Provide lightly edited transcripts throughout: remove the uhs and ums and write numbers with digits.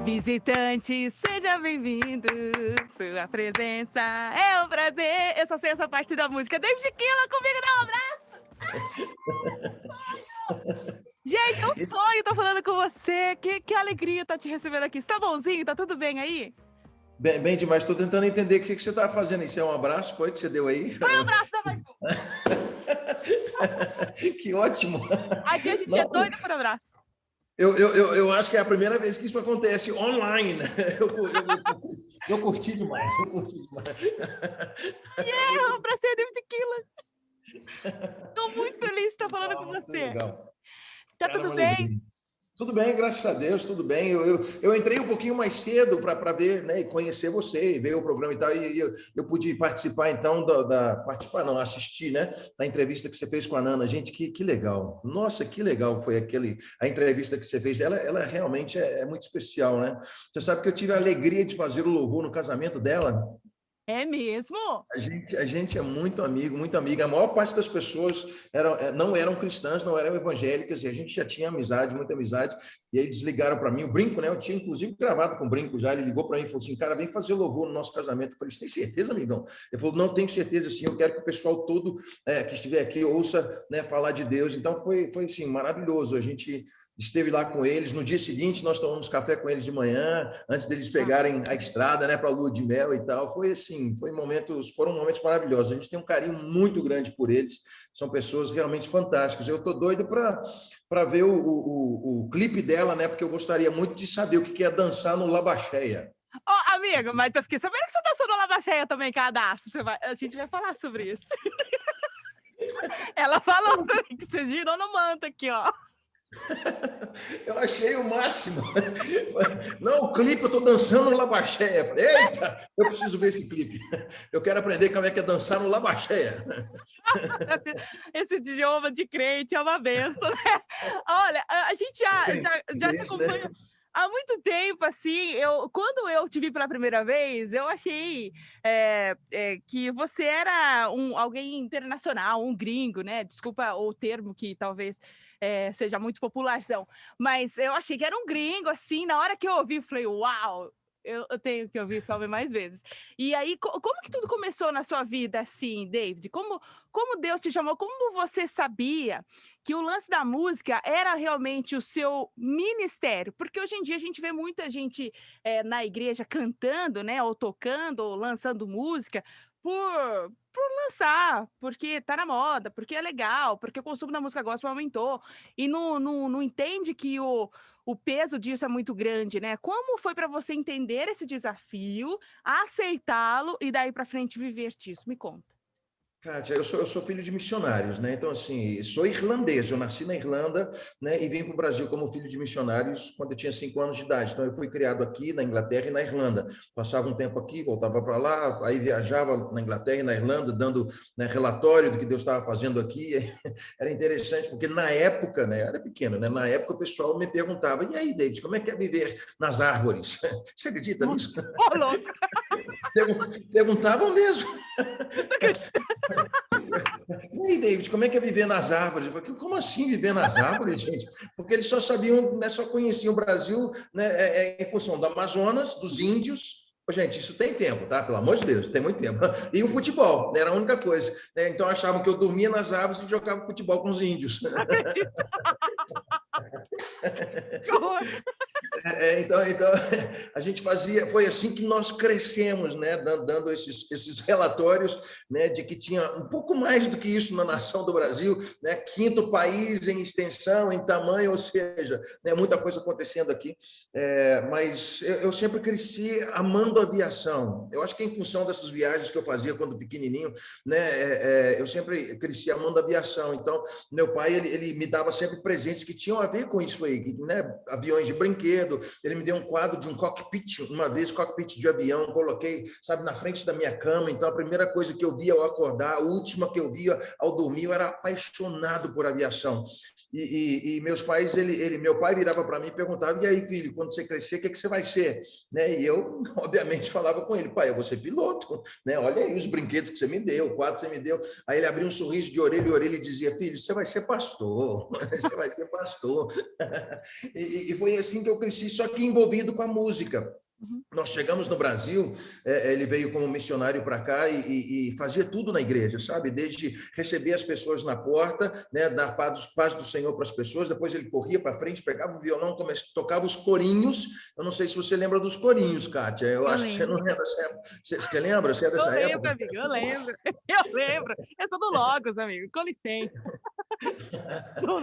Visitante, seja bem-vindo. Sua presença é um prazer. Eu só sei essa parte da música. David Killa comigo, dá um abraço. Gente, é um sonho estar falando com você. Que alegria estar te recebendo aqui. Você tá bonzinho? Tá tudo bem aí? Bem demais. Estou tentando entender o que você está fazendo. Isso é um abraço? Foi que você deu aí? Foi um abraço da mais um. Que ótimo. Aqui a gente é doido por abraço. Eu acho que é a primeira vez que isso acontece online. Eu curti demais. Yeah, pra ser David Killa. Estou muito feliz de estar falando com você. Legal. Tá tudo bem? Tudo bem, graças a Deus, tudo bem. Eu entrei um pouquinho mais cedo para ver, né, e conhecer você, e ver o programa e tal, e eu pude participar, então, assistir, né, da entrevista que você fez com a Nana. Gente, que legal. Nossa, que legal foi a entrevista que você fez. Ela realmente é muito especial, né? Você sabe que eu tive a alegria de fazer o louvor no casamento dela. É mesmo? A gente é muito amigo, muito amiga. A maior parte das pessoas não eram cristãs, não eram evangélicas, e a gente já tinha amizade, muita amizade. E aí eles ligaram para mim, o brinco, né? Eu tinha inclusive gravado com o brinco já. Ele ligou para mim e falou assim: cara, vem fazer louvor no nosso casamento. Eu falei: você tem certeza, amigão? Ele falou: não, tenho certeza sim. Eu quero que o pessoal todo que estiver aqui ouça, né, falar de Deus. Então foi assim, maravilhoso. A gente esteve lá com eles. No dia seguinte, nós tomamos café com eles de manhã, antes deles pegarem a estrada, né, para a lua de mel e tal. Foi assim, foram momentos maravilhosos. A gente tem um carinho muito grande por eles. São pessoas realmente fantásticas. Eu estou doido para ver o clipe dela, né? Porque eu gostaria muito de saber o que é dançar no Labaxéia. Oh, amiga, mas eu fiquei sabendo que você dançou no Labaxéia também, cadastro. A gente vai falar sobre isso. Ela falou pra mim que você girou no manto aqui, ó. Eu achei o máximo. Não, o clipe, eu estou dançando no Labaxéia. Falei: eita, eu preciso ver esse clipe. Eu quero aprender como é que é dançar no Labaxéia. Esse idioma de crente é uma benção, né? Olha, a gente já te acompanha há muito tempo, assim. Quando eu te vi pela primeira vez, eu achei que você era alguém internacional, um gringo, né? Desculpa o termo que talvez seja muito popularzão, mas eu achei que era um gringo, assim. Na hora que eu ouvi, falei: uau! Eu tenho que ouvir isso mais vezes. E aí, como que tudo começou na sua vida, assim, David? Como Deus te chamou? Como você sabia que o lance da música era realmente o seu ministério? Porque hoje em dia a gente vê muita gente na igreja cantando, né? Ou tocando, ou lançando música por lançar, porque tá na moda, porque é legal, porque o consumo da música gospel aumentou. E não entende que o peso disso é muito grande, né? Como foi para você entender esse desafio, aceitá-lo e daí para frente viver disso? Me conta. Kátia, eu sou filho de missionários, né? Então, assim, sou irlandês. Eu nasci na Irlanda, né? E vim para o Brasil como filho de missionários quando eu tinha 5 anos de idade. Então, eu fui criado aqui na Inglaterra e na Irlanda. Passava um tempo aqui, voltava para lá, aí viajava na Inglaterra e na Irlanda, dando, né, relatório do que Deus estava fazendo aqui. Era interessante, porque na época, né? Eu era pequeno, né? Na época o pessoal me perguntava: e aí, David, como é que é viver nas árvores? Você acredita nisso? Ô, louco! Perguntavam mesmo. E aí, David, como é que é viver nas árvores? Eu falei: como assim viver nas árvores, gente? Porque eles só sabiam, né, só conheciam o Brasil, né, em função do Amazonas, dos índios. Gente, isso tem tempo, tá? Pelo amor de Deus, tem muito tempo. E o futebol, né, era a única coisa, né? Então achavam que eu dormia nas árvores e jogava futebol com os índios. Então, a gente fazia, foi assim que nós crescemos, né, dando esses relatórios, né, de que tinha um pouco mais do que isso na nação do Brasil, né, 5º país em extensão, em tamanho, ou seja, né, muita coisa acontecendo aqui, mas eu sempre cresci amando a aviação. Eu acho que em função dessas viagens que eu fazia quando pequenininho, né, eu sempre cresci amando a aviação. Então, meu pai, ele me dava sempre presentes que tinham a ver com isso aí, né, aviões de brinquedo. Ele me deu um quadro de um cockpit, uma vez, cockpit de avião, coloquei, sabe, na frente da minha cama. Então, a primeira coisa que eu via ao acordar, a última que eu via ao dormir, eu era apaixonado por aviação. E meus pais, meu pai virava para mim e perguntava: e aí, filho, quando você crescer, o que você vai ser? Né? E eu, obviamente, falava com ele: pai, eu vou ser piloto, né? Olha aí os brinquedos que você me deu, o quadro que você me deu. Aí ele abria um sorriso de orelha em orelha e dizia: filho, você vai ser pastor, você vai ser pastor. E foi assim que eu cresci conheci, só que envolvido com a música. Nós chegamos no Brasil, ele veio como missionário para cá e fazia tudo na igreja, sabe? Desde receber as pessoas na porta, né, dar paz do Senhor para as pessoas, depois ele corria para frente, pegava o violão, tocava os corinhos. Eu não sei se você lembra dos corinhos, Kátia. Eu acho que você não é dessa época. Você lembra? Você é dessa época? Eu lembro, amigo, eu lembro. Eu lembro. Eu sou do Logos, amigo, com licença. Do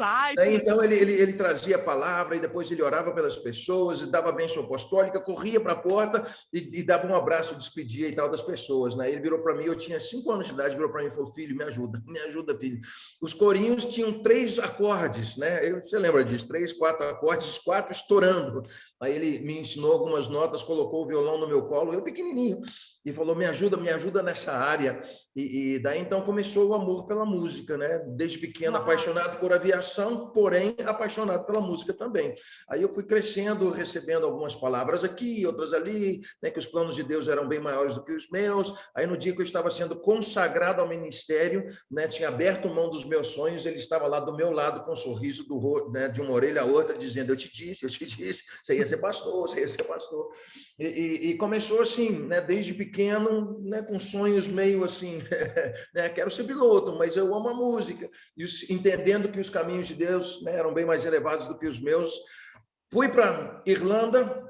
Então, ele trazia a palavra e depois ele orava pelas pessoas, dava a bênção apostólica, corria para a porta e dava um abraço, despedia e tal das pessoas, né? Ele virou para mim, eu tinha 5 anos de idade, virou para mim e falou: filho, me ajuda, filho. Os corinhos tinham 3 acordes, né? Você lembra disso? 3, 4 acordes, 4 estourando. Aí ele me ensinou algumas notas, colocou o violão no meu colo, eu pequenininho, e falou: me ajuda nessa área. E daí então começou o amor pela música, né? Desde pequeno, apaixonado por aviação, porém apaixonado pela música também. Aí eu fui crescendo, recebendo algumas palavras aqui, outras ali, né? Que os planos de Deus eram bem maiores do que os meus. Aí no dia que eu estava sendo consagrado ao ministério, né? Tinha aberto mão dos meus sonhos, ele estava lá do meu lado com um sorriso né? De uma orelha a outra, dizendo: eu te disse, você ia ser pastor, você ia ser pastor. E começou assim, né? Desde pequeno, né? Com sonhos meio assim, né? Quero ser piloto, mas eu amo a música. E entendendo que os caminhos de Deus, né, eram bem mais elevados do que os meus, fui para Irlanda.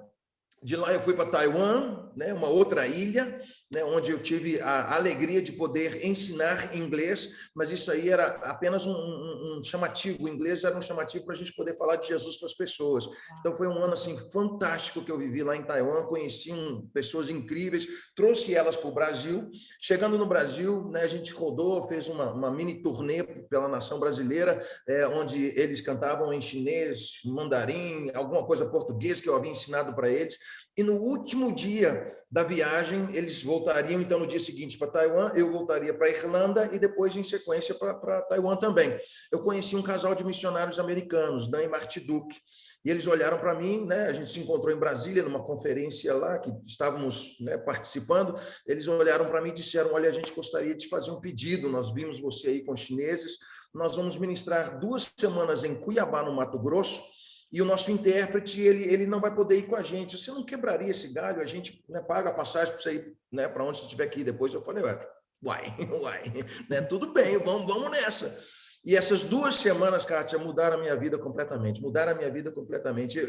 De lá eu fui para Taiwan, né, uma outra ilha, né, onde eu tive a alegria de poder ensinar inglês, mas isso aí era apenas um chamativo. O inglês era um chamativo para a gente poder falar de Jesus para as pessoas. Então foi um ano assim fantástico que eu vivi lá em Taiwan, conheci pessoas incríveis, trouxe elas para o Brasil. Chegando no Brasil, né, a gente rodou, fez uma mini turnê pela nação brasileira, onde eles cantavam em chinês, mandarim, alguma coisa português que eu havia ensinado para eles. E no último dia da viagem, eles voltariam, então, no dia seguinte para Taiwan, eu voltaria para a Irlanda e depois, em sequência, para Taiwan também. Eu conheci um casal de missionários americanos, Dan e Marty Duke, e eles olharam para mim, né? A gente se encontrou em Brasília, numa conferência lá, que estávamos, né, participando. Eles olharam para mim e disseram: olha, a gente gostaria de fazer um pedido, nós vimos você aí com os chineses, nós vamos ministrar 2 semanas em Cuiabá, no Mato Grosso, e o nosso intérprete, ele não vai poder ir com a gente. Você não quebraria esse galho? A gente, né, paga a passagem para você ir, né, para onde você tiver que ir depois. Eu falei: uai, né, tudo bem, vamos nessa. E essas 2 semanas, Kátia, mudaram a minha vida completamente,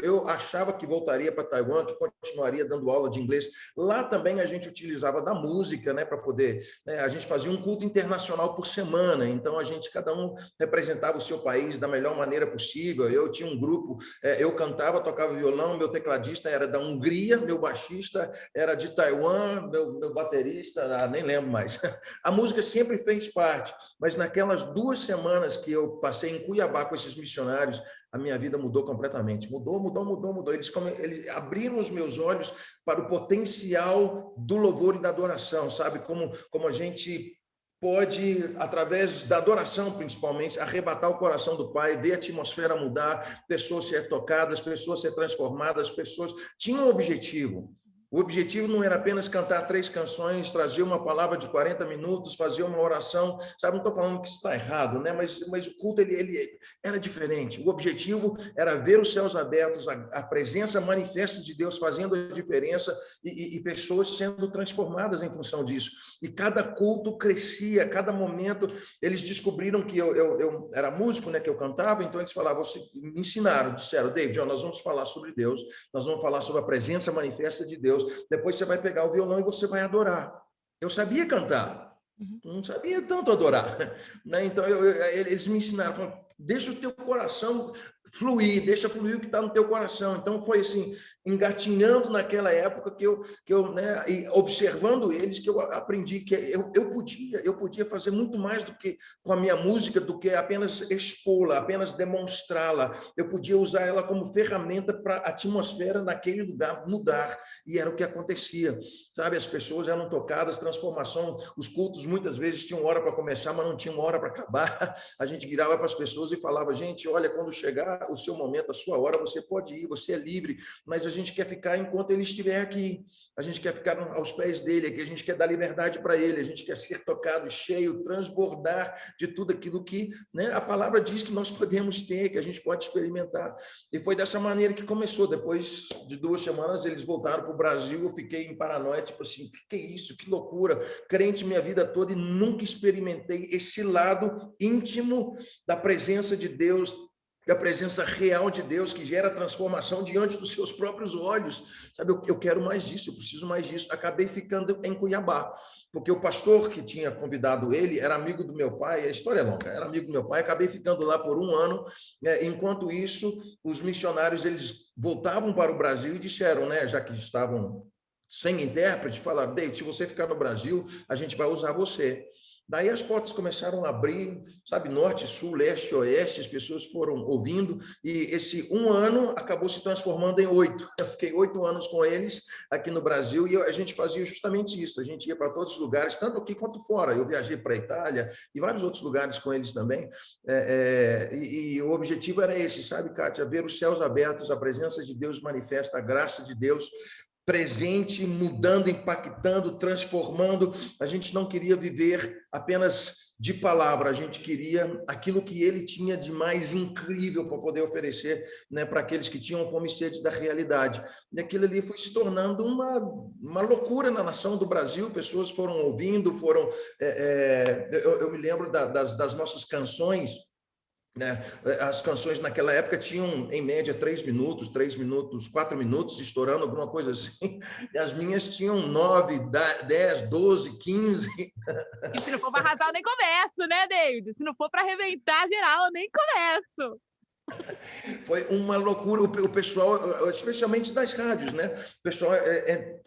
Eu achava que voltaria para Taiwan, que continuaria dando aula de inglês. Lá também a gente utilizava da música, né, para poder, né, a gente fazia um culto internacional por semana, então cada um representava o seu país da melhor maneira possível. Eu tinha um grupo, eu cantava, tocava violão, meu tecladista era da Hungria, meu baixista era de Taiwan, meu baterista, nem lembro mais. A música sempre fez parte, mas naquelas 2 semanas que eu passei em Cuiabá com esses missionários, a minha vida mudou completamente. Mudou. Eles abriram os meus olhos para o potencial do louvor e da adoração, sabe? Como a gente pode, através da adoração, principalmente, arrebatar o coração do Pai, ver a atmosfera mudar, pessoas ser tocadas, pessoas ser transformadas, pessoas tinham um objetivo. O objetivo não era apenas cantar 3 canções, trazer uma palavra de 40 minutos, fazer uma oração, sabe? Não estou falando que isso está errado, né? Mas o culto ele era diferente. O objetivo era ver os céus abertos, a presença manifesta de Deus fazendo a diferença e pessoas sendo transformadas em função disso. E cada culto crescia, cada momento eles descobriram que eu era músico, né? Que eu cantava, então eles falavam, me ensinaram, disseram: David, nós vamos falar sobre Deus, nós vamos falar sobre a presença manifesta de Deus. Depois você vai pegar o violão e você vai adorar. Eu sabia cantar, não sabia tanto adorar, né? Então eles me ensinaram, falaram: deixa o teu coração fluir, deixa fluir o que está no teu coração. Então foi assim, engatinhando naquela época que eu, né, e observando eles, que eu aprendi que eu podia fazer muito mais do que com a minha música, do que apenas expô-la, apenas demonstrá-la. Eu podia usar ela como ferramenta para a atmosfera naquele lugar mudar, e era o que acontecia, sabe? As pessoas eram tocadas, transformação, os cultos muitas vezes tinham hora para começar, mas não tinham hora para acabar. A gente virava para as pessoas e falava: gente, olha, quando chegar chegar o seu momento, a sua hora, você pode ir, você é livre, mas a gente quer ficar enquanto ele estiver aqui. A gente quer ficar aos pés dele, aqui a gente quer dar liberdade para ele, a gente quer ser tocado, cheio, transbordar de tudo aquilo que, né, a palavra diz que nós podemos ter, que a gente pode experimentar. E foi dessa maneira que começou. Depois de 2 semanas, eles voltaram para o Brasil, eu fiquei em paranoia, tipo assim, que é isso? Que loucura! Crente minha vida toda e nunca experimentei esse lado íntimo da presença de Deus, da presença real de Deus, que gera transformação diante dos seus próprios olhos. Sabe, eu quero mais disso, eu preciso mais disso. Acabei ficando em Cuiabá, porque o pastor que tinha convidado ele era amigo do meu pai, a história é longa, era amigo do meu pai, acabei ficando lá por 1 ano, né? Enquanto isso, os missionários, eles voltavam para o Brasil e disseram, né, já que estavam sem intérprete, falaram, David, se você ficar no Brasil, a gente vai usar você. Daí as portas começaram a abrir, sabe, norte, sul, leste, oeste, as pessoas foram ouvindo, e esse 1 ano acabou se transformando em 8. Eu fiquei 8 anos com eles aqui no Brasil, e a gente fazia justamente isso, a gente ia para todos os lugares, tanto aqui quanto fora. Eu viajei para a Itália e vários outros lugares com eles também, e o objetivo era esse, sabe, Kátia, ver os céus abertos, a presença de Deus manifesta, a graça de Deus presente, mudando, impactando, transformando. A gente não queria viver apenas de palavra, a gente queria aquilo que ele tinha de mais incrível para poder oferecer, né, para aqueles que tinham fome e sede da realidade. E aquilo ali foi se tornando uma loucura na nação do Brasil, pessoas foram ouvindo, foram... eu me lembro das nossas canções, né? As canções naquela época tinham, em média, 3 minutos, 4 minutos, estourando alguma coisa assim. E as minhas tinham 9, 10, 12, 15. E se não for para arrasar, eu nem começo, né, David? Se não for para arrebentar geral, eu nem começo. Foi uma loucura. O pessoal, especialmente das rádios, né? O pessoal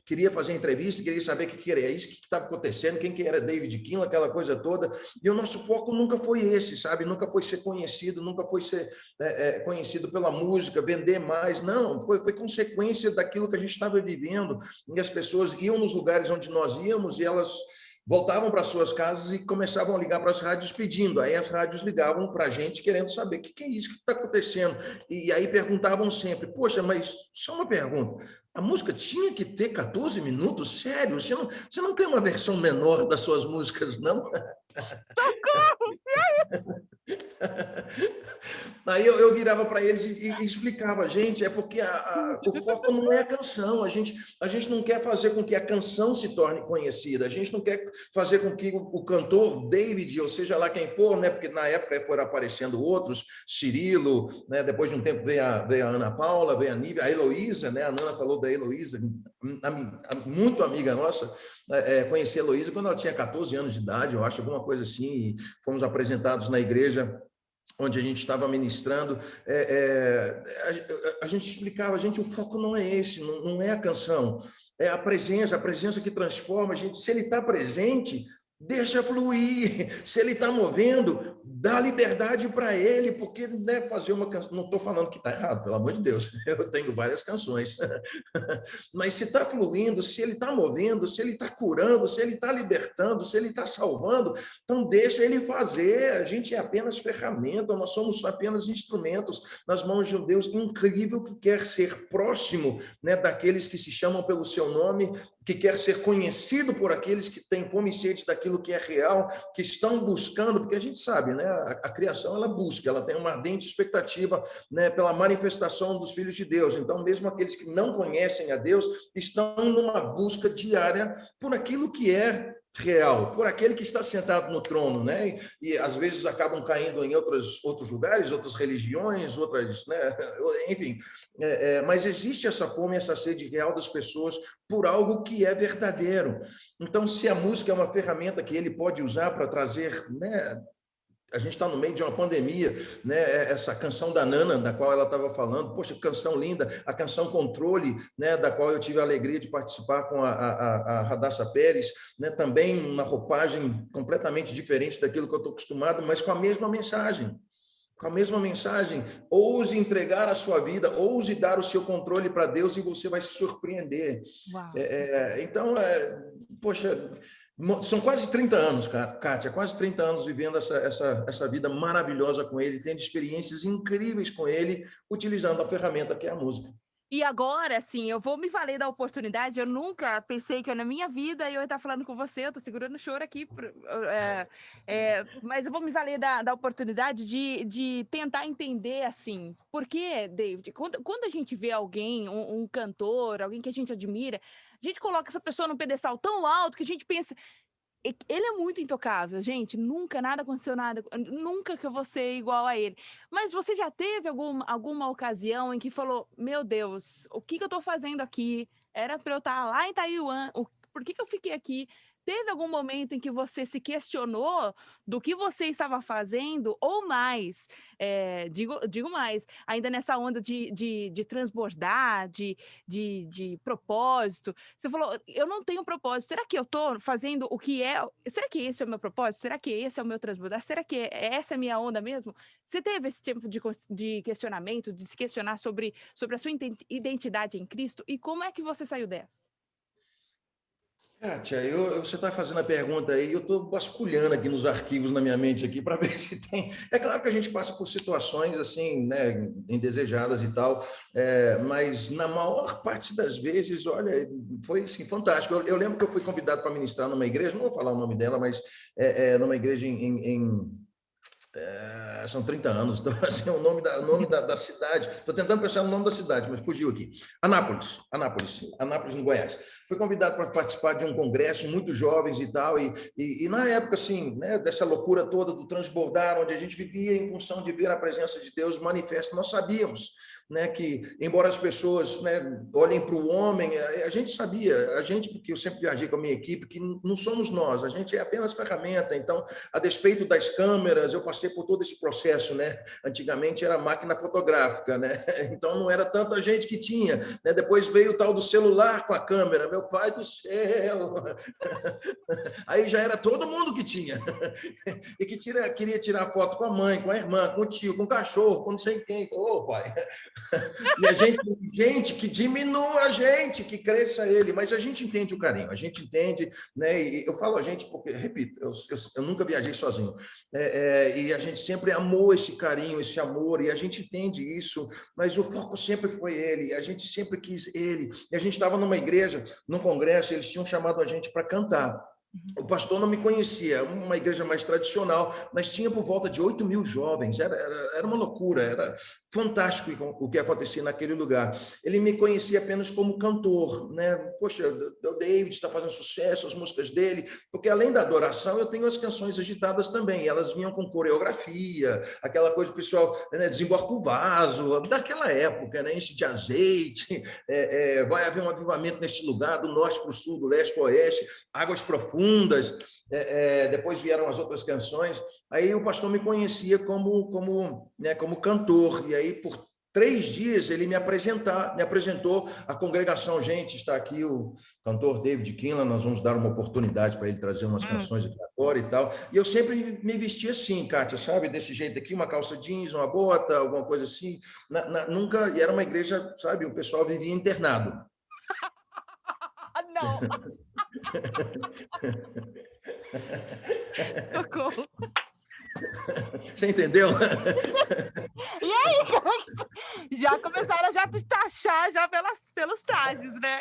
queria fazer entrevista, queria saber o que era isso, o que estava acontecendo, quem que era David Kinley, aquela coisa toda. E o nosso foco nunca foi esse, sabe? Nunca foi ser conhecido, nunca foi ser conhecido pela música, vender mais. Não, foi consequência daquilo que a gente estava vivendo. E as pessoas iam nos lugares onde nós íamos e elas voltavam para suas casas e começavam a ligar para as rádios pedindo. Aí as rádios ligavam para a gente querendo saber o que é isso que está acontecendo. E aí perguntavam sempre, poxa, mas só uma pergunta, a música tinha que ter 14 minutos? Sério? Você não tem uma versão menor das suas músicas, não? Socorro! Aí eu virava para eles e explicava, gente, é porque o foco não é a canção, a gente não quer fazer com que a canção se torne conhecida, a gente não quer fazer com que o cantor David, ou seja lá quem for, né, porque na época foram aparecendo outros, Cirilo, né, depois de um tempo veio a Ana Paula, veio a Nívia, a Heloísa, né, a Nana falou da Heloísa, muito amiga nossa, conheci a Heloísa quando ela tinha 14 anos de idade, eu acho, alguma coisa assim, e fomos apresentados na igreja onde a gente estava ministrando, a gente explicava, gente, o foco não é esse, não é a canção, é a presença que transforma, a gente, se ele está presente, deixa fluir, se ele está movendo, dá liberdade para ele, porque, né, fazer uma canção, não estou falando que está errado, pelo amor de Deus, eu tenho várias canções, mas se está fluindo, se ele está movendo, se ele está curando, se ele está libertando, se ele está salvando, então deixa ele fazer, a gente é apenas ferramenta, nós somos apenas instrumentos nas mãos de um Deus incrível que quer ser próximo, né, daqueles que se chamam pelo seu nome, que quer ser conhecido por aqueles que têm fome e sede daquilo que é real, que estão buscando, porque a gente sabe, né, a criação ela busca, ela tem uma ardente expectativa, né, pela manifestação dos filhos de Deus. Então, mesmo aqueles que não conhecem a Deus estão numa busca diária por aquilo que é real, por aquele que está sentado no trono, né? E às vezes acabam caindo em outros lugares, outras religiões, outras, né? Enfim, mas existe essa fome, essa sede real das pessoas por algo que é verdadeiro. Então, se a música é uma ferramenta que ele pode usar para trazer, né? A gente está no meio de uma pandemia, né? Essa canção da Nana, da qual ela estava falando, poxa, canção linda, a canção Controle, né? Da qual eu tive a alegria de participar com a Radassa Pérez, né? Também uma roupagem completamente diferente daquilo que eu estou acostumado, mas com a mesma mensagem. Com a mesma mensagem, ouse entregar a sua vida, ouse dar o seu controle para Deus e você vai se surpreender. Então, poxa, São quase 30 anos, Kátia, quase 30 anos vivendo essa vida maravilhosa com ele, tendo experiências incríveis com ele, utilizando a ferramenta que é a música. E agora, assim, eu vou me valer da oportunidade. Eu nunca pensei que na minha vida eu ia estar falando com você. Eu estou segurando o choro aqui, mas eu vou me valer da oportunidade de tentar entender, assim, por que, David, quando a gente vê alguém, um cantor, alguém que a gente admira, a gente coloca essa pessoa num pedestal tão alto que a gente pensa, ele é muito intocável, gente. Nunca nada aconteceu, nunca que eu vou ser igual a ele. Mas você já teve alguma ocasião em que falou: Meu Deus, o que eu estou fazendo aqui? Era para eu estar lá em Taiwan, por que eu fiquei aqui? Teve algum momento em que você se questionou do que você estava fazendo, ou mais, digo mais, ainda nessa onda de transbordar, de propósito? Você falou, eu não tenho propósito. Será que eu estou fazendo o que é? Será que esse é o meu propósito? Será que esse é o meu transbordar? Será que essa é a minha onda mesmo? Você teve esse tempo de questionamento, de se questionar sobre a sua identidade em Cristo? E como é que você saiu dessa? Kátia, você está fazendo a pergunta aí, eu estou vasculhando aqui nos arquivos na minha mente aqui para ver se tem. É claro que a gente passa por situações assim, né, indesejadas e tal, mas na maior parte das vezes, olha, foi assim, fantástico. Eu lembro que eu fui convidado para ministrar numa igreja, não vou falar o nome dela, mas numa igreja são 30 anos, então assim, o nome da cidade, estou tentando pensar no nome da cidade, mas fugiu aqui. Anápolis, no Goiás. Fui convidado para participar de um congresso, muitos jovens e tal, e na época, assim, né, dessa loucura toda do transbordar, onde a gente vivia em função de ver a presença de Deus manifesta, nós sabíamos, né, que, embora as pessoas, né, olhem para o homem, a gente sabia, porque eu sempre viajei com a minha equipe, que não somos nós, a gente é apenas ferramenta. Então, a despeito das câmeras, eu passei por todo esse processo, né? Antigamente era máquina fotográfica, né? Então não era tanta gente que tinha, né? Depois veio o tal do celular com a câmera, meu pai do céu. Aí já era todo mundo que tinha. E que queria tirar foto com a mãe, com a irmã, com o tio, com o cachorro, com não sei quem. Ô, pai. E a gente que diminua a gente, que cresça ele, mas a gente entende o carinho, a gente entende, né? E eu falo a gente porque, repito, eu nunca viajei sozinho, e a gente sempre amou esse carinho, esse amor, e a gente entende isso, mas o foco sempre foi ele, a gente sempre quis ele, e a gente estava numa igreja, num congresso, eles tinham chamado a gente para cantar. O pastor não me conhecia, uma igreja mais tradicional, mas tinha por volta de 8.000 jovens, era uma loucura, era fantástico o que acontecia naquele lugar. Ele me conhecia apenas como cantor, né? Poxa, o David está fazendo sucesso, as músicas dele, porque além da adoração, eu tenho as canções agitadas também, elas vinham com coreografia, aquela coisa do pessoal, né, desemborca o vaso, daquela época, né? Enche de azeite, vai haver um avivamento nesse lugar, do norte para o sul, do leste para o oeste, águas profundas. Depois vieram as outras canções. Aí o pastor me conhecia como cantor, e aí por 3 dias ele me apresentou à congregação. Gente, está aqui o cantor David Kinlan, nós vamos dar uma oportunidade para ele trazer umas canções aqui agora e tal. E eu sempre me vestia assim, Kátia, sabe? Desse jeito aqui, uma calça jeans, uma bota, alguma coisa assim. Nunca, e era uma igreja, sabe? O pessoal vivia internado. Não. Socorro. Você entendeu? E aí, já começaram a te taxar já pelos trajes, né?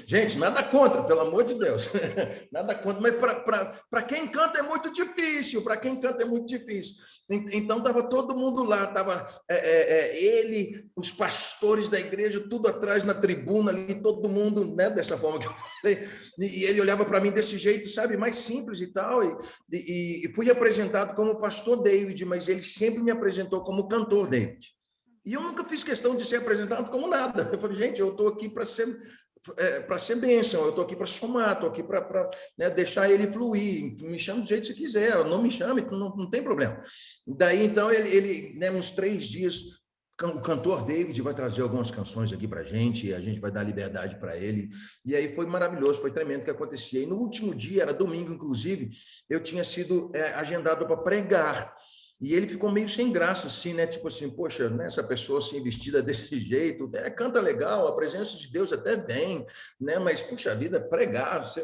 Gente, nada contra, pelo amor de Deus. Nada contra, mas para quem canta é muito difícil, Então, estava todo mundo lá, estava ele, os pastores da igreja, tudo atrás na tribuna ali, todo mundo, né, dessa forma que eu falei, e ele olhava para mim desse jeito, sabe, mais simples e tal, e fui apresentado como pastor David, mas ele sempre me apresentou como cantor David. E eu nunca fiz questão de ser apresentado como nada. Eu falei, gente, eu estou aqui para ser bênção, eu estou aqui para somar, estou aqui para né, deixar ele fluir. Me chame do jeito que você quiser, não me chame, não tem problema. Daí, então, ele né, uns 3 dias, o cantor David vai trazer algumas canções aqui para a gente vai dar liberdade para ele. E aí foi maravilhoso, foi tremendo o que acontecia. E no último dia, era domingo, inclusive, eu tinha sido agendado para pregar. E ele ficou meio sem graça, assim, né? Tipo assim, poxa, né? Essa pessoa assim, vestida desse jeito, né? Canta legal, a presença de Deus até vem, né? Mas, puxa vida, pregar, você...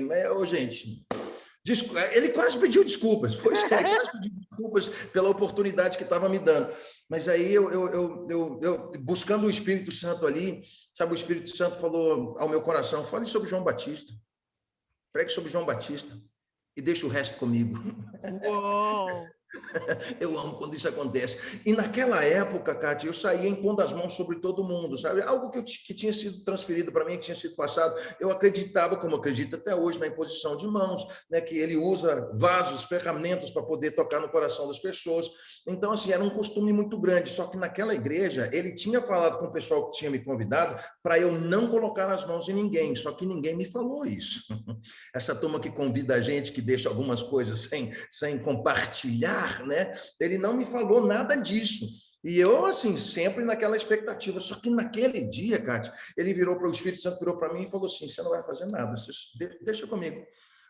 Mas, ô, gente, ele quase pediu desculpas, foi isso, ele quase pediu desculpas pela oportunidade que estava me dando. Mas aí eu buscando o Espírito Santo ali, sabe, o Espírito Santo falou ao meu coração, fale sobre João Batista, pregue sobre João Batista e deixa o resto comigo. Uou! Eu amo quando isso acontece. E naquela época, Kátia, eu saía impondo as mãos sobre todo mundo, sabe? Algo que tinha sido transferido para mim, que tinha sido passado. Eu acreditava, como acredito até hoje, na imposição de mãos, né? Que ele usa vasos, ferramentas para poder tocar no coração das pessoas. Então, assim, era um costume muito grande. Só que naquela igreja, ele tinha falado com o pessoal que tinha me convidado para eu não colocar as mãos em ninguém. Só que ninguém me falou isso. Essa turma que convida a gente, que deixa algumas coisas sem compartilhar, né? Ele não me falou nada disso. E eu, assim, sempre naquela expectativa. Só que naquele dia, Kátia, ele virou para o Espírito Santo, virou para mim e falou assim, você não vai fazer nada, deixa comigo.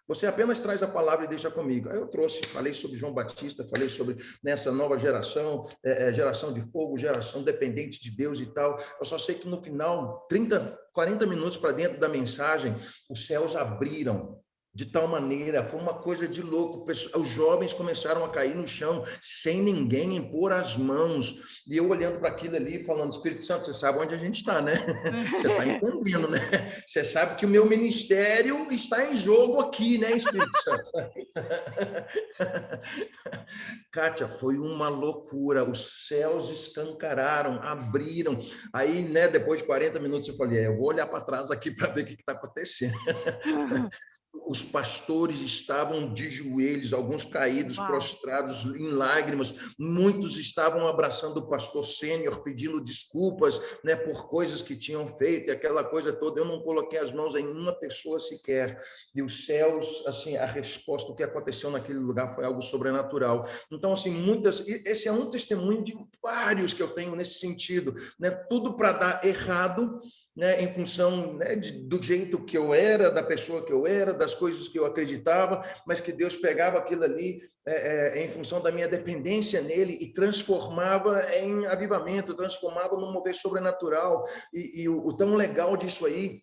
Você apenas traz a palavra e deixa comigo. Aí eu trouxe, falei sobre João Batista, falei sobre nessa nova geração, geração de fogo, geração dependente de Deus e tal. Eu só sei que no final, 30, 40 minutos para dentro da mensagem, os céus abriram. De tal maneira, foi uma coisa de louco. Os jovens começaram a cair no chão sem ninguém impor as mãos. E eu olhando para aquilo ali, falando, Espírito Santo, você sabe onde a gente está, né? Você está entendendo, né? Você sabe que o meu ministério está em jogo aqui, né, Espírito Santo? Kátia, foi uma loucura. Os céus escancararam, abriram. Aí, né, depois de 40 minutos, eu falei, eu vou olhar para trás aqui para ver o que está acontecendo. Os pastores estavam de joelhos, alguns caídos, prostrados em lágrimas, muitos estavam abraçando o pastor sênior, pedindo desculpas, né, por coisas que tinham feito, e aquela coisa toda. Eu não coloquei as mãos em uma pessoa sequer, e os céus, assim, a resposta, o que aconteceu naquele lugar foi algo sobrenatural. Então, assim, esse é um testemunho de vários que eu tenho nesse sentido, né, tudo para dar errado, né, em função, né, do jeito que eu era, da pessoa que eu era, das coisas que eu acreditava, mas que Deus pegava aquilo ali em função da minha dependência nele e transformava em avivamento, transformava num mover sobrenatural. E o tão legal disso aí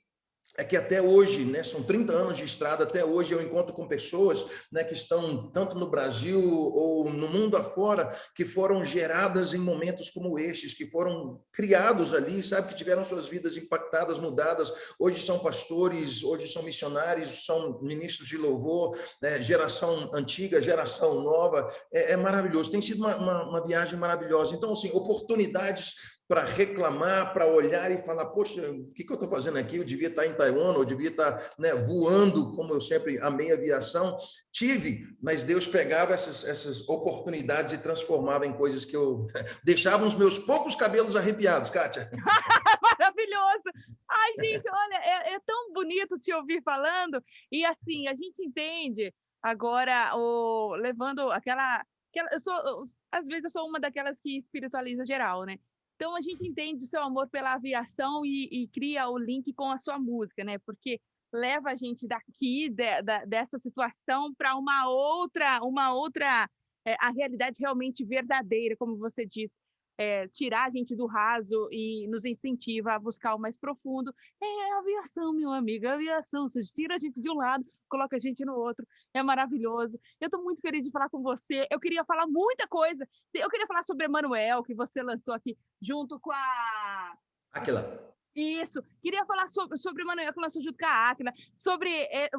é que até hoje, né, são 30 anos de estrada, até hoje eu encontro com pessoas, né, que estão tanto no Brasil ou no mundo afora, que foram geradas em momentos como estes, que foram criados ali, sabe, que tiveram suas vidas impactadas, mudadas, hoje são pastores, hoje são missionários, são ministros de louvor, né, geração antiga, geração nova, é maravilhoso, tem sido uma viagem maravilhosa. Então, assim, oportunidades para reclamar, para olhar e falar, poxa, o que eu estou fazendo aqui? Eu devia estar em Taiwan, eu devia estar, né, voando, como eu sempre amei aviação. Tive, mas Deus pegava essas oportunidades e transformava em coisas que eu deixava os meus poucos cabelos arrepiados, Kátia. Maravilhoso! Ai, gente, olha, é tão bonito te ouvir falando, e assim, a gente entende agora, levando às vezes eu sou uma daquelas que espiritualiza geral, né? Então a gente entende o seu amor pela aviação e cria o link com a sua música, né? Porque leva a gente daqui, dessa situação, para uma outra, a realidade realmente verdadeira, como você disse. Tirar a gente do raso e nos incentiva a buscar o mais profundo. É a aviação, meu amigo, a aviação. Você tira a gente de um lado, coloca a gente no outro. É maravilhoso. Eu estou muito feliz de falar com você. Eu queria falar muita coisa. Eu queria falar sobre Emanuel, que você lançou aqui junto com a... Aquela. Isso, queria falar sobre o Emanuel, que lançou junto com a Áquila, sobre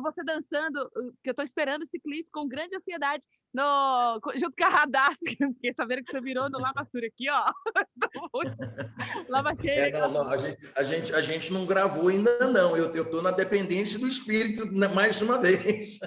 você dançando, que eu estou esperando esse clipe com grande ansiedade, junto com a Radassa, fiquei sabendo que você virou no Lava Sur aqui, ó. Lava cheia. Não, a gente não gravou ainda, não. Eu estou na dependência do Espírito, mais uma vez.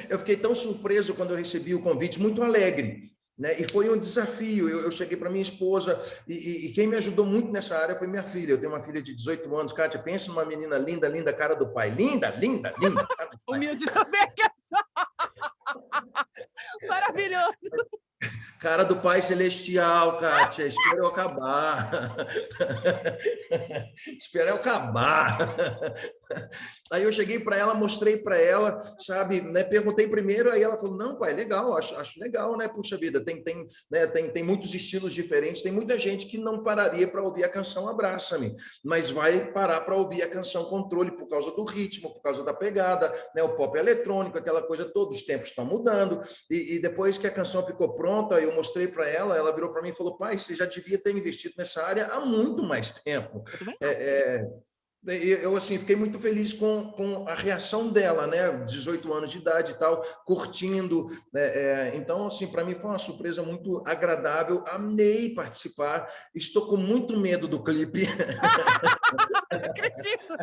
Eu fiquei tão surpreso quando eu recebi o convite, muito alegre. Né? E foi um desafio. Eu cheguei para minha esposa e quem me ajudou muito nessa área foi minha filha. Eu tenho uma filha de 18 anos, Kátia. Pensa numa menina linda, linda, cara do pai. Linda, linda, linda. Cara do pai. Humilde também. Maravilhoso. Cara do Pai Celestial, Kátia, espera eu acabar. Espera eu acabar. Aí eu cheguei para ela, mostrei para ela, sabe, né, perguntei primeiro, aí ela falou, não, pai, legal, acho legal, né, puxa vida, tem muitos estilos diferentes, tem muita gente que não pararia para ouvir a canção Abraça-me, mas vai parar para ouvir a canção Controle por causa do ritmo, por causa da pegada, né, o pop eletrônico, aquela coisa toda, os tempos estão mudando, e depois que a canção ficou pronta, eu mostrei para ela, ela virou para mim e falou, pai, você já devia ter investido nessa área há muito mais tempo. Eu assim, fiquei muito feliz com a reação dela, né? 18 anos de idade e tal, curtindo. Então, assim, para mim foi uma surpresa muito agradável. Amei participar. Estou com muito medo do clipe. Acredito.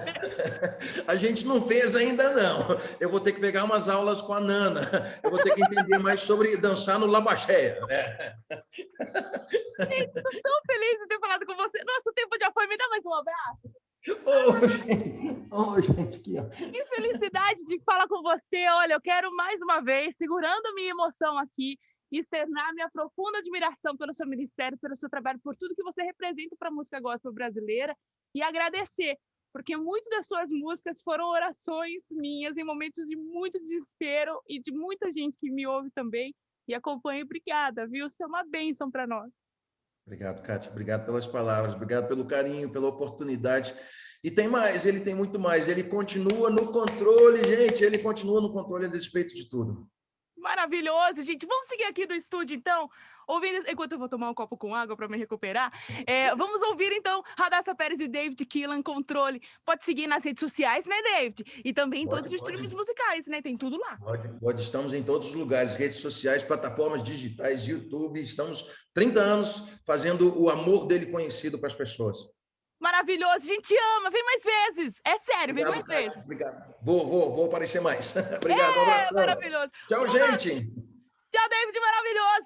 A gente não fez ainda, não. Eu vou ter que pegar umas aulas com a Nana. Eu vou ter que entender mais sobre dançar no Labaxéia. Estou tão feliz de ter falado com você. Nosso tempo já foi. Me dá mais um abraço. Gente, aqui, ó. Que felicidade de falar com você. Olha, eu quero mais uma vez, segurando minha emoção aqui, externar minha profunda admiração pelo seu ministério, pelo seu trabalho, por tudo que você representa para a música gospel brasileira e agradecer, porque muitas das suas músicas foram orações minhas em momentos de muito desespero e de muita gente que me ouve também e acompanha. Obrigada, viu? Você é uma bênção para nós. Obrigado, Kátia. Obrigado pelas palavras, obrigado pelo carinho, pela oportunidade. E tem mais, ele tem muito mais. Ele continua no controle, gente. Ele continua no controle a despeito de tudo. Maravilhoso, gente. Vamos seguir aqui do estúdio, então, ouvindo, enquanto eu vou tomar um copo com água para me recuperar. Vamos ouvir, então, Radassa Pérez e David Keelan, Controle. Pode seguir nas redes sociais, né, David? E também em todos os streams musicais, né? Tem tudo lá. Pode. Estamos em todos os lugares, redes sociais, plataformas digitais, YouTube. Estamos 30 anos fazendo o amor dele conhecido para as pessoas. Maravilhoso, a gente ama, vem mais vezes. É sério, obrigado, vem mais vezes. Obrigado. Vou aparecer mais. Obrigado, um abração. Maravilhoso. Tchau, gente. Tchau, David, maravilhoso.